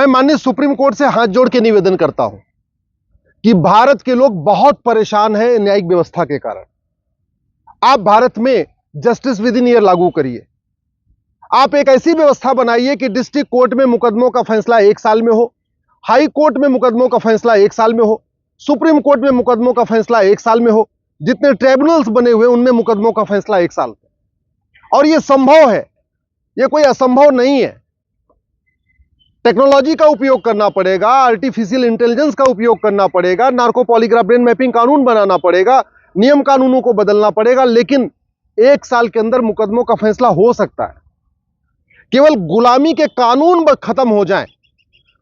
मैं माननीय supreme court से हाथ जोड़ के निवेदन करता हूं कि भारत के लोग बहुत परेशान हैं न्यायिक व्यवस्था के कारण। आप भारत में जस्टिस विद इन ईयर लागू करिए। आप एक ऐसी व्यवस्था बनाइए कि डिस्ट्रिक्ट कोर्ट में मुकदमों का फैसला 1 साल में हो, हाई कोर्ट में मुकदमों का फैसला 1 साल में हो, सुप्रीम कोर्ट में मुकदमों का फैसला 1 साल में हो, जितने ट्रिब्यूनल्स बने हुए उनमें मुकदमों का फैसला 1 साल में। और यह संभव है, यह कोई असंभव नहीं है। टेक्नोलॉजी का उपयोग करना पड़ेगा, आर्टिफिशियल इंटेलिजेंस का उपयोग करना पड़ेगा, नार्को पॉलीग्राफ ब्रेन मैपिंग कानून बनाना पड़ेगा, नियम कानूनों को बदलना पड़ेगा, लेकिन 1 साल के अंदर मुकदमों का फैसला हो सकता है। केवल गुलामी के कानून खत्म हो जाएं,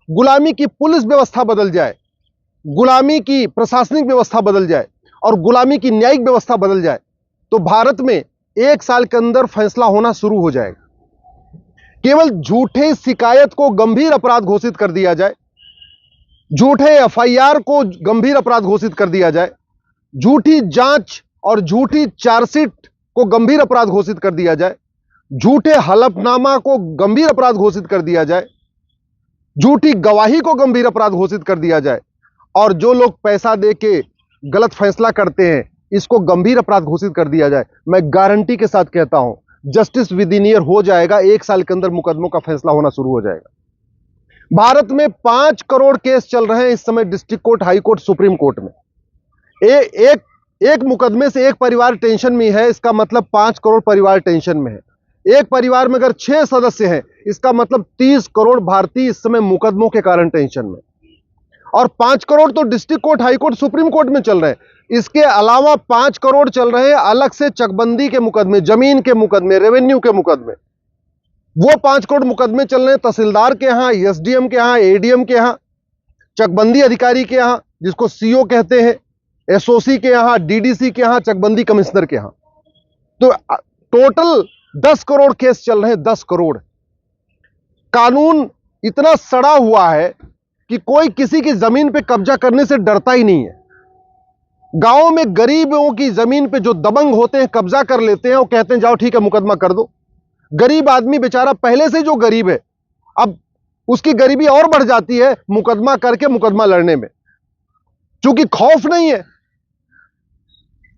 गुलामी की पुलिस व्यवस्था बदल जाए, गुलामी की प्रशासनिक व्यवस्था बदल जाए और गुलामी की न्यायिक व्यवस्था बदल जाए, तो भारत में 1 साल के अंदर फैसला होना शुरू हो जाएगा। केवल झूठे शिकायत को गंभीर अपराध घोषित कर दिया जाए, झूठे एफआईआर को गंभीर अपराध घोषित कर दिया जाए, झूठी जांच और झूठी चार्जशीट को गंभीर अपराध घोषित कर दिया जाए, झूठे हलफनामा को गंभीर अपराध घोषित कर दिया जाए, झूठी गवाही को गंभीर अपराध घोषित कर दिया जाए, और जो लोग पैसा दे के गलत फैसला करते हैं इसको गंभीर अपराध घोषित कर दिया जाए। मैं गारंटी के साथ कहता हूं जस्टिस विद इन ईयर हो जाएगा। 1 साल के अंदर मुकदमों का फैसला होना शुरू हो जाएगा। भारत में 5 करोड़ केस चल रहे हैं इस समय district court, high court, supreme court में। एक मुकदमे से एक परिवार टेंशन में है, इसका मतलब 5 करोड़ परिवार टेंशन में है। एक परिवार में अगर 6 सदस्य हैं, इसका मतलब 30 करोड़ भारतीय इस समय मुकदमों के कारण टेंशन में। और 5 करोड़ तो district court, high court, supreme court में चल रहे हैं। इसके अलावा 5 करोड़ चल रहे हैं अलग से चकबंदी के मुकदमे, जमीन के मुकदमे, रेवेन्यू के मुकदमे। वो 5 करोड़ मुकदमे चल रहे हैं तहसीलदार के यहां, एसडीएम के यहां, एडीएम के यहां, चकबंदी अधिकारी के यहां जिसको सीओ कहते हैं, एसओसी के यहां, डीडीसी के यहां, चकबंदी कमिश्नर के यहां। तो टोटल 10 करोड़ केस चल रहे हैं। 10 करोड़। कानून इतना सड़ा हुआ है कि कोई किसी की जमीन पे कब्जा करने से डरता ही नहीं है। गांव में गरीबों की जमीन पे जो दबंग होते हैं कब्जा कर लेते हैं और कहते हैं जाओ ठीक है मुकदमा कर दो। गरीब आदमी बेचारा पहले से जो गरीब है, अब उसकी गरीबी और बढ़ जाती है मुकदमा करके मुकदमा लड़ने में, क्योंकि खौफ नहीं है।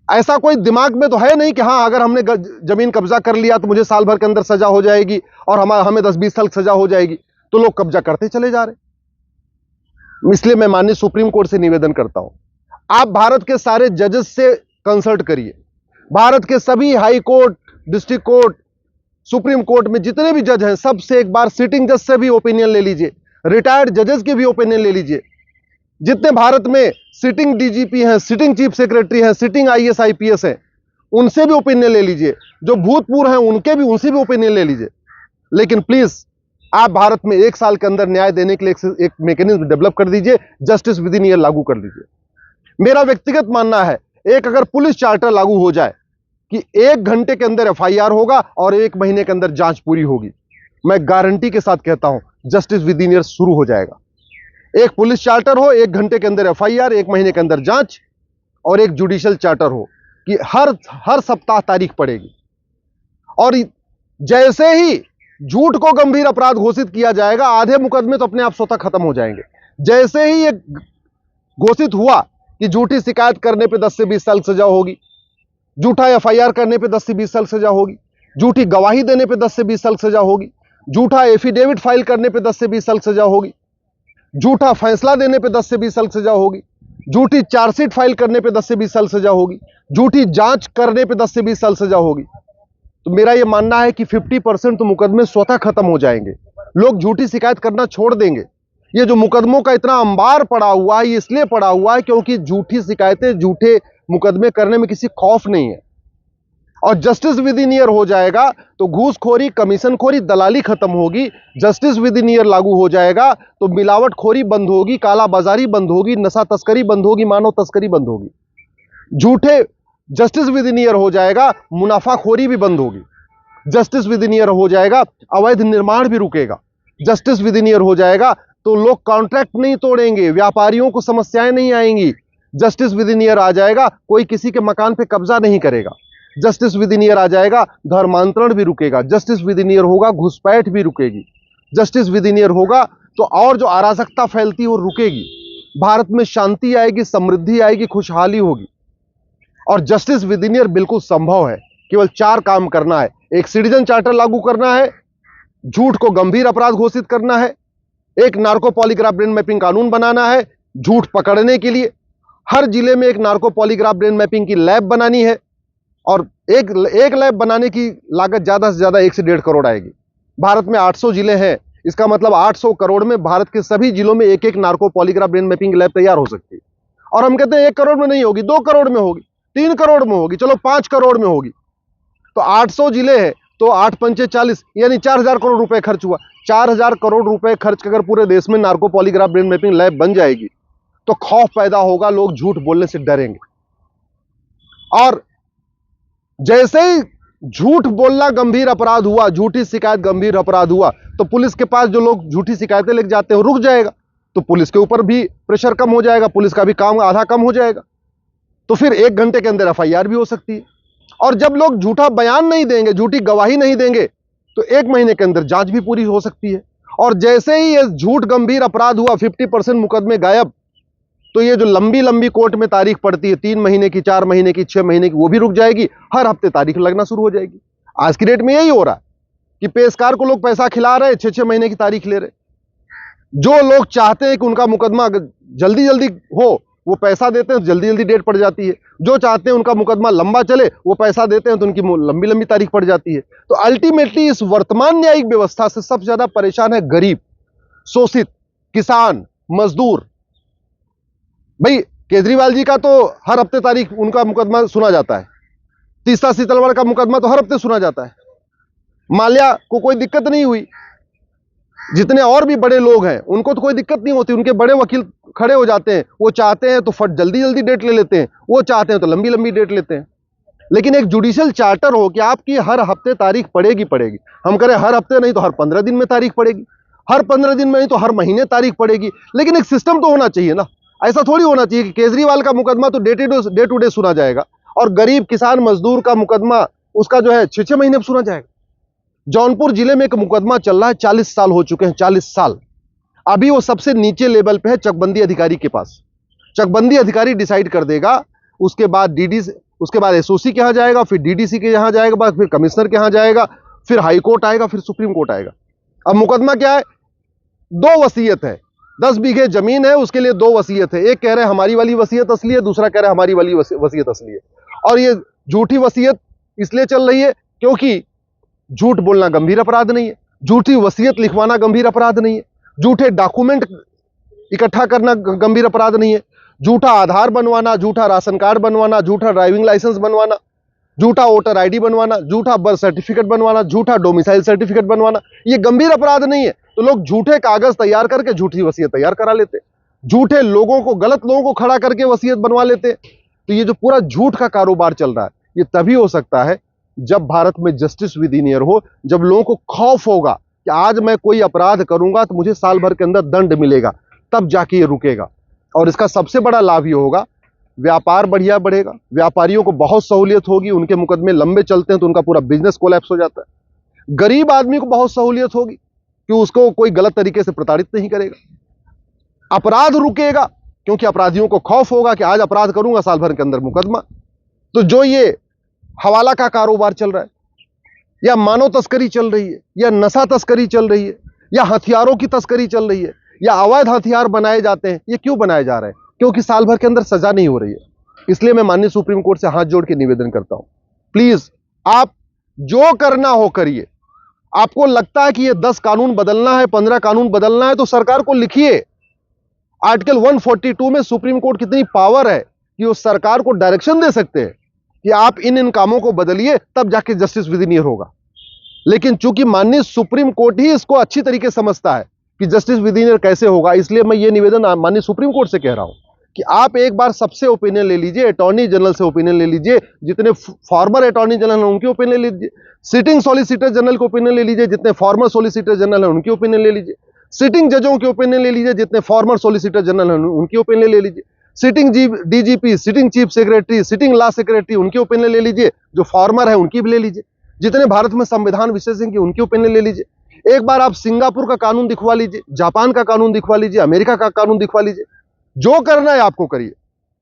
ऐसा कोई दिमाग में तो है नहीं कि हां अगर हमने जमीन कब्जा कर लिया तो मुझे साल भर के अंदर सजा हो जाएगी और हमें 10-20 साल सजा हो जाएगी। तो लोग कब्जा करते चले जा रहे। इसलिए मैं माननीय सुप्रीम कोर्ट से निवेदन करता हूं, आप भारत के सारे जजेस से कंसल्ट करिए। भारत के सभी high court, district court, supreme court में जितने भी जज हैं सबसे एक बार सिटिंग जज से भी ओपिनियन ले लीजिए, रिटायर्ड जजेस के भी ओपिनियन ले लीजिए। जितने भारत में सिटिंग डीजीपी हैं, सिटिंग चीफ सेक्रेटरी हैं, सिटिंग आईएएस आईपीएस हैं, उनसे भी ओपिनियन ले लीजिए। जो भूतपूर्व हैं उनसे भी ओपिनियन ले लीजिए। लेकिन प्लीज आप भारत में 1 साल के अंदर न्याय देने के लिए एक मैकेनिज्म डेवलप कर दीजिए, जस्टिस विद इन ईयर लागू कर दीजिए। मेरा व्यक्तिगत मानना है एक अगर पुलिस चार्टर लागू हो जाए कि 1 घंटे के अंदर एफआईआर होगा और 1 महीने के अंदर जांच पूरी होगी, मैं गारंटी के साथ कहता हूं जस्टिस विद इन ईयर शुरू हो जाएगा। एक पुलिस चार्टर हो, 1 घंटे के अंदर एफआईआर, 1 महीने के अंदर जांच, और एक जुडिशियल चार्टर हो कि हर सप्ताह तारीख पड़ेगी। और जैसे ही झूठ को गंभीर अपराध घोषित किया जाएगा, आधे मुकदमे तो अपने आप स्वतः खत्म हो जाएंगे। जैसे ही ये घोषित हुआ कि झूठी शिकायत करने पे 10 से 20 साल सजा होगी, झूठा एफआईआर करने पे 10 से 20 साल सजा होगी, झूठी गवाही देने पे 10 से 20 साल सजा होगी, झूठा एफिडेविट फाइल करने पे 10 से 20 साल सजा होगी, झूठा फैसला देने पे 10 से 20 साल सजा होगी, झूठी चार्जशीट फाइल करने पे 10 से 20 साल सजा होगी, झूठी जांच करने पे 10 से 20 साल सजा होगी। तो मेरा यह मानना है कि 50% तो मुकदमे स्वतः खत्म हो जाएंगे। लोग झूठी शिकायत करना छोड़ देंगे। ये जो मुकदमों का इतना अंबार पड़ा हुआ है, ये इसलिए पड़ा हुआ है क्योंकि झूठी शिकायतें, झूठे मुकदमे करने में किसी खौफ नहीं है। और जस्टिस विद इन ईयर हो जाएगा तो घूसखोरी, कमीशनखोरी, दलाली खत्म होगी। जस्टिस विद इन ईयर लागू हो जाएगा तो मिलावटखोरी बंद होगी, काला बाजारी बंद होगी, नशा तस्करी बंद होगी, मानव तस्करी बंद होगी। झूठे जस्टिस विद इन ईयर हो जाएगा, मुनाफाखोरी भी बंद होगी। जस्टिस विद इन ईयर हो जाएगा, अवैध निर्माण भी रुकेगा। जस्टिस विद इन ईयर हो जाएगा तो लोग कॉन्ट्रैक्ट नहीं तोड़ेंगे, व्यापारियों को समस्याएं नहीं आएंगी। जस्टिस विद इन ईयर आ जाएगा, कोई किसी के मकान पे कब्जा नहीं करेगा। जस्टिस विद इन ईयर आ जाएगा, धर्मांतरण भी रुकेगा। जस्टिस विद इन ईयर होगा, घुसपैठ भी रुकेगी। जस्टिस विद इन ईयर होगा तो और जो अराजकता फैलती है वो रुकेगी, भारत में शांति आएगी, समृद्धि आएगी, खुशहाली होगी। और जस्टिस विद इन ईयर बिल्कुल संभव है। केवल 4 काम करना है। एक सिटीजन चार्टर लागू करना है, झूठ को गंभीर अपराध घोषित करना है, एक नार्को पॉलीग्राफ ब्रेन मैपिंग कानून बनाना है झूठ पकड़ने के लिए, हर जिले में एक नार्को पॉलीग्राफ ब्रेन मैपिंग की लैब बनानी है, और एक लैब बनाने की लागत ज्यादा से ज्यादा 1 से 1.5 करोड़ आएगी। भारत में 800 जिले हैं, इसका मतलब 800 करोड़ में भारत के सभी जिलों में एक narco polygraph brain mapping lab तैयार हो सकती है। और हम कहते हैं 1 करोड़ में नहीं होगी, 2 करोड़ में होगी, 3 करोड़ में होगी, चलो 5 करोड़ में होगी। तो 800 जिले हैं तो 8 पंचे 40, यानी 4000 करोड़ रुपए खर्च हुआ। 4000 करोड़ रुपए खर्च अगर पूरे देश में narco polygraph brain mapping lab बन जाएगी तो खौफ पैदा होगा, लोग झूठ बोलने से डरेंगे। और जैसे ही झूठ बोलना गंभीर अपराध हुआ, झूठी शिकायत गंभीर अपराध हुआ, तो पुलिस के पास जो लोग झूठी शिकायतें लेके जाते हैं रुक जाएगा, तो पुलिस के ऊपर भी प्रेशर कम हो जाएगा, पुलिस का भी काम आधा कम हो जाएगा। तो फिर 1 घंटे के अंदर एफआईआर भी हो सकती है। और जब लोग झूठा बयान नहीं देंगे, झूठी गवाही नहीं देंगे, तो 1 महीने के अंदर जांच भी पूरी हो सकती है। और जैसे ही ये झूठ गंभीर अपराध हुआ, 50% मुकदमे गायब, तो ये जो लंबी लंबी कोर्ट में तारीख पड़ती है, 3 महीने की, 4 महीने की, 6 महीने की, वो भी रुक जाएगी। हर हफ्ते तारीख लगना शुरू हो जाएगी। आज की डेट में यही हो रहा है कि पेशकार को लोग पैसा खिला रहे, 6-6 महीने की तारीख ले रहे। जो लोग चाहते हैं कि उनका मुकदमा जल्दी जल्दी हो, वो पैसा देते हैं, जल्दी जल्दी डेट पड़ जाती है। जो चाहते हैं उनका मुकदमा लंबा चले, वो पैसा देते हैं, तो उनकी लंबी लंबी तारीख पड़ जाती है। तो अल्टीमेटली इस वर्तमान न्यायिक व्यवस्था से सबसे ज्यादा परेशान है गरीब, शोषित, किसान, मजदूर। भाई केजरीवाल जी का तो हर हफ्ते तारीख उनका मुकदमा सुना जाता है, तीसरा सीतलवाड़ का मुकदमा तो हर हफ्ते सुना जाता है। माल्या को कोई दिक्कत नहीं हुई, जितने और भी बड़े लोग हैं उनको तो कोई दिक्कत नहीं होती, उनके बड़े वकील खड़े हो जाते हैं, वो चाहते हैं तो फट जल्दी जल्दी डेट ले लेते हैं, वो चाहते हैं तो लंबी लंबी डेट लेते हैं। लेकिन एक जुडिशियल चार्टर हो कि आपकी हर हफ्ते तारीख पड़ेगी पड़ेगी, हम करें हर हफ्ते नहीं तो हर 15 दिन में तारीख पड़ेगी, हर 15 दिन में नहीं तो हर महीने तारीख पड़ेगी। लेकिन एक सिस्टम तो होना चाहिए ना। ऐसा थोड़ी होना चाहिए कि केजरीवाल का मुकदमा तो डे टू डे सुना जाएगा और गरीब किसान मजदूर का मुकदमा उसका जो है 6-6 महीने में सुना जाएगा। जौनपुर जिले में एक मुकदमा चल रहा है, 40 साल हो चुके हैं, 40 साल। अभी वो सबसे नीचे लेवल पे है, चकबंदी अधिकारी के पास। चकबंदी अधिकारी डिसाइड कर देगा, उसके बाद उसके बाद एसओसी के यहां जाएगा, फिर डीडीसी के यहां जाएगा, फिर कमिश्नर के यहां जाएगा, फिर हाई कोर्ट आएगा, फिर सुप्रीम कोर्ट आएगा। अब मुकदमा क्या है? 2 वसीयत है, 10 बीघे जमीन है, उसके लिए 2 वसीयत है। एक कह रहे हैं हमारी वाली वसीयत असली है, दूसरा कह रहे हैं हमारी वाली वसीयत असली है। और ये झूठी वसीयत इसलिए चल रही है क्योंकि झूठ बोलना गंभीर अपराध नहीं है, झूठी वसीयत लिखवाना गंभीर अपराध नहीं है, झूठे डॉक्यूमेंट इकट्ठा करना गंभीर अपराध नहीं है, झूठा आधार बनवाना, झूठा राशन कार्ड बनवाना, झूठा ड्राइविंग लाइसेंस बनवाना, झूठा वोटर आईडी बनवाना, झूठा बर्थ सर्टिफिकेट बनवाना, झूठा डोमिसाइल सर्टिफिकेट बनवाना, ये गंभीर अपराध नहीं है। तो लोग झूठे कागज तैयार करके झूठी वसीयत तैयार करा लेते, झूठे लोगों को, गलत लोगों को खड़ा करके वसीयत बनवा लेते। तो ये जो पूरा झूठ का कारोबार चल रहा है, ये तभी हो सकता है जब भारत में जस्टिस विद इन ईयर हो, जब लोगों को खौफ होगा कि आज मैं कोई अपराध करूंगा तो मुझे साल भर के अंदर दंड मिलेगा, तब जाके ये रुकेगा। और इसका सबसे बड़ा लाभ ये होगा, व्यापार बढ़िया बढ़ेगा, व्यापारियों को बहुत सहूलियत होगी, उनके मुकदमे लंबे चलते हैं तो उनका पूरा बिजनेस कोलैप्स हो जाता है। गरीब आदमी को बहुत सहूलियत होगी कि उसको कोई गलत तरीके से प्रताड़ित नहीं करेगा। अपराध रुकेगा क्योंकि अपराधियों को खौफ होगा कि आज अपराध करूंगा साल भर के अंदर मुकदमा। तो जो ये हवाला का कारोबार चल रहा है, या मानव तस्करी चल रही है, या नशा तस्करी चल रही है, या हथियारों की तस्करी चल रही है, या अवैध हथियार बनाए जाते हैं, ये क्यों बनाए जा रहे हैं? क्योंकि साल भर के अंदर सजा नहीं हो रही है। इसलिए मैं माननीय सुप्रीम कोर्ट से हाथ जोड़ के निवेदन करता हूं, प्लीज आप जो करना हो करिए। आपको लगता है कि ये 10 कानून बदलना है, 15 कानून बदलना है, तो सरकार को लिखिए। आर्टिकल 142 में सुप्रीम कोर्ट कितनी पावर है कि वो सरकार को डायरेक्शन दे सकते हैं कि आप इन कामों को बदलिए, तब जाके जस्टिस विद इन ईयर होगा। लेकिन चूंकि माननीय सुप्रीम कोर्ट ही इसको अच्छी तरीके से समझता है कि जस्टिस विद इन ईयर कैसे होगा, इसलिए मैं ये निवेदन माननीय सुप्रीम कोर्ट से कह रहा हूं कि आप एक बार सबसे ओपिनियन ले लीजिए, अटॉर्नी जनरल से ओपिनियन ले लीजिए, जितने फॉर्मर अटॉर्नी जनरल हैं उनकी ओपिनियन ले लीजिए, सिटिंग सॉलिसिटर जनरल की ओपिनियन ले लीजिए, जितने फॉर्मर सॉलिसिटर जनरल हैं उनकी ओपिनियन ले लीजिए, सिटिंग जजों की ओपिनियन ले लीजिए, जितने फॉर्मर सॉलिसिटर जनरल हैं उनकी ओपिनियन ले लीजिए, sitting DGP, sitting chief secretary, sitting law secretary, उनकी ओपिनियन ले लीजिए, जो फॉर्मर है उनकी भी ले लीजिए, जितने भारत में संविधान विशेषज्ञ उनकी ओपिनियन ले लीजिए। एक बार आप सिंगापुर का कानून दिखवा लीजिए, जापान का कानून दिखवा लीजिए, अमेरिका का कानून दिखवा लीजिए, जो करना है आपको करिए।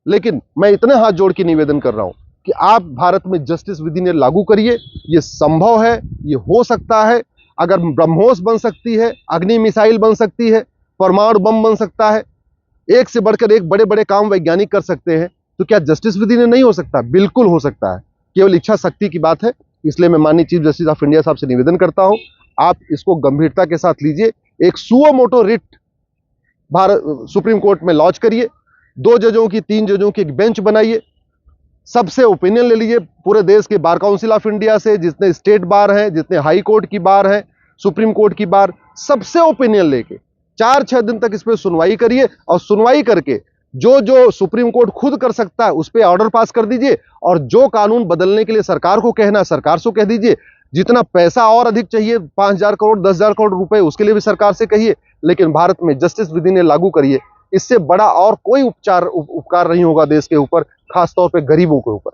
लेकिन मैं इतने हाथ जोड़ के निवेदन कर रहा हूं कि आप भारत में जस्टिस विद इन इंडिया लागू करिए। ये संभव है, ये हो सकता है। अगर ब्रह्मोस बन सकती है, अग्नि मिसाइल बन सकती है, परमाणु बम बन सकता है, एक से बढ़कर एक बड़े बड़े काम वैज्ञानिक कर सकते हैं, तो क्या जस्टिस विद इन इंडिया नहीं हो सकता? बिल्कुल हो सकता है, केवल इच्छा शक्ति की बात है। इसलिए मैं माननीय चीफ जस्टिस ऑफ इंडिया साहब से निवेदन करता हूं, आप इसको गंभीरता के साथ लीजिए। एक suo motu writ Bharat supreme court में लॉन्च करिए, 2 जजों की 3 जजों की एक बेंच बनाइए, सबसे ओपिनियन ले लीजिए, पूरे देश के बार काउंसिल ऑफ इंडिया से, जितने स्टेट बार हैं, जितने हाई कोर्ट की बार हैं, सुप्रीम कोर्ट की बार, सबसे ओपिनियन लेके 4-6 दिन तक इस पर सुनवाई करिए। और सुनवाई करके जो जो सुप्रीम कोर्ट खुद कर सकता है उस पर ऑर्डर पास कर दीजिए, और जो कानून बदलने के लिए सरकार को कहना है सरकार से कह दीजिए। जितना पैसा और अधिक चाहिए, 5,000 करोड़ 10,000 करोड़ रुपए, उसके लिए भी सरकार से कहिए, लेकिन भारत में जस्टिस विद इन इंडिया लागू करिए। इससे बड़ा और कोई उपकार नहीं होगा देश के ऊपर, खासतौर पर गरीबों के ऊपर।